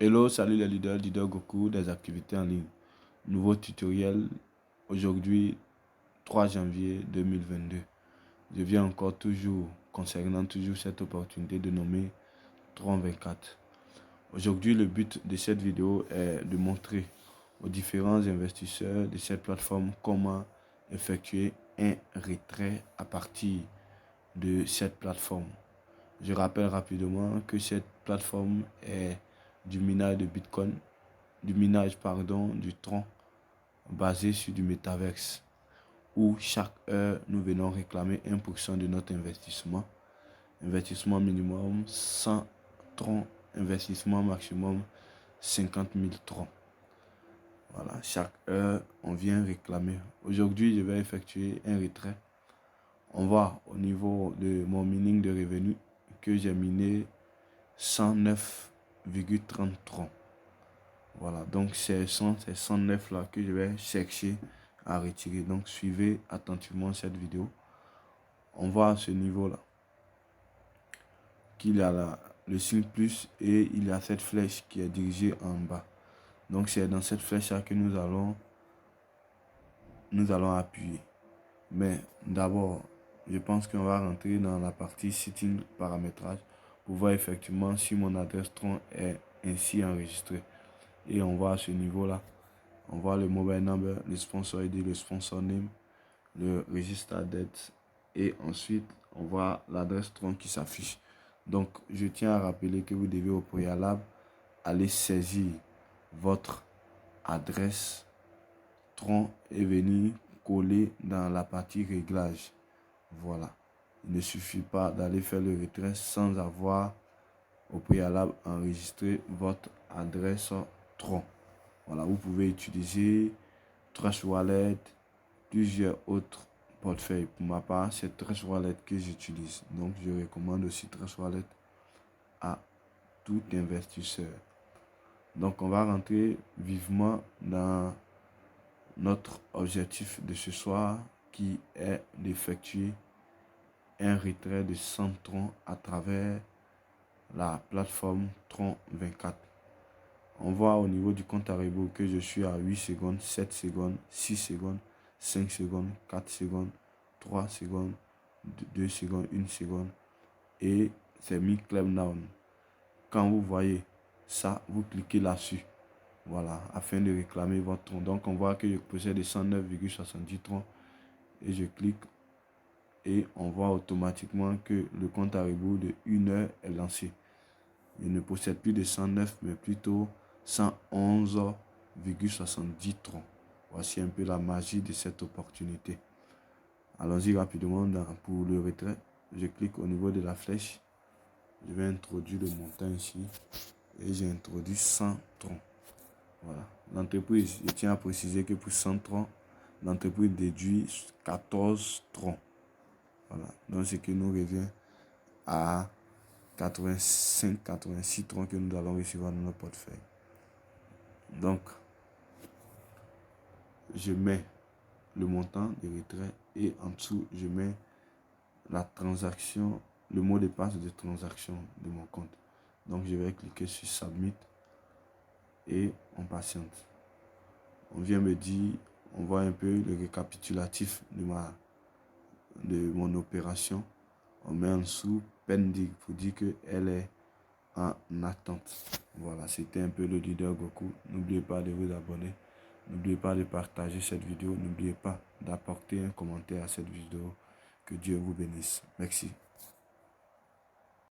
Hello, salut les leaders, leader Goku des activités en ligne. Nouveau tutoriel aujourd'hui 3 janvier 2022. Je viens encore concernant cette opportunité de nommer Tron 24. Aujourd'hui, le but de cette vidéo est de montrer aux différents investisseurs de cette plateforme comment effectuer un retrait à partir de cette plateforme. Je rappelle rapidement que cette plateforme est du minage de Bitcoin, du Tron basé sur du Metaverse, où chaque heure nous venons réclamer 1% de notre investissement. Investissement minimum 100 Tron, investissement maximum 50 000 Tron. Voilà, chaque heure on vient réclamer. Aujourd'hui, je vais effectuer un retrait. On voit au niveau de mon mining de revenus que j'ai miné 109,30 Tron. Voilà, donc c'est 109 là que je vais chercher à retirer. Donc suivez attentivement cette vidéo. On voit à ce niveau là qu'il y a le signe plus et il y a cette flèche qui est dirigée en bas. Donc c'est dans cette flèche là que nous allons appuyer. Mais d'abord, je pense qu'on va rentrer dans la partie setting paramétrage pour voir effectivement si mon adresse Tron est ainsi enregistrée. Et on voit à ce niveau là, on voit le mobile number, le sponsor ID, le sponsor name, le register date et ensuite on voit l'adresse Tron qui s'affiche. Donc je tiens à rappeler que vous devez au préalable aller saisir votre adresse Tron et venir coller dans la partie réglage. Voilà, il ne suffit pas d'aller faire le retrait sans avoir au préalable enregistré votre adresse Tron. Voilà, vous pouvez utiliser Trust Wallet, plusieurs autres portefeuilles. Pour ma part, c'est Trust Wallet que j'utilise. Donc, je recommande aussi Trust Wallet à tout investisseur. Donc, on va rentrer vivement dans notre objectif de ce soir qui est d'effectuer un retrait de 100 Tron à travers la plateforme Tron 24. On voit au niveau du compte à rebours que je suis à 8 secondes, 7 secondes, 6 secondes, 5 secondes, 4 secondes, 3 secondes, 2 secondes, 1 seconde. Et c'est mis claim down. Quand vous voyez ça, vous cliquez là-dessus. Voilà, afin de réclamer votre tron. Donc on voit que je possède 109,70 tron. Et je clique et on voit automatiquement que le compte à rebours de 1 heure est lancé. Il ne possède plus de 109 mais plutôt 111,70 tron. Voici un peu la magie de cette opportunité. Allons-y rapidement pour le retrait. Je clique au niveau de la flèche. Je vais introduire le montant ici. Et j'ai introduit 100 tron. Voilà. L'entreprise, je tiens à préciser que pour 100 tron, l'entreprise déduit 14 tron. Voilà. Donc ce qui nous revient à 85-86 tron que nous allons recevoir dans notre portefeuille. Donc, je mets le montant de retrait et en dessous, je mets la transaction, le mot de passe de transaction de mon compte. Donc, je vais cliquer sur Submit et on patiente. On vient me dire, on voit un peu le récapitulatif de mon opération. On met en dessous pending pour dire qu'elle est en attente. Voilà, c'était un peu le leader Goku. N'oubliez pas de vous abonner. N'oubliez pas de partager cette vidéo. N'oubliez pas d'apporter un commentaire à cette vidéo. Que Dieu vous bénisse. Merci.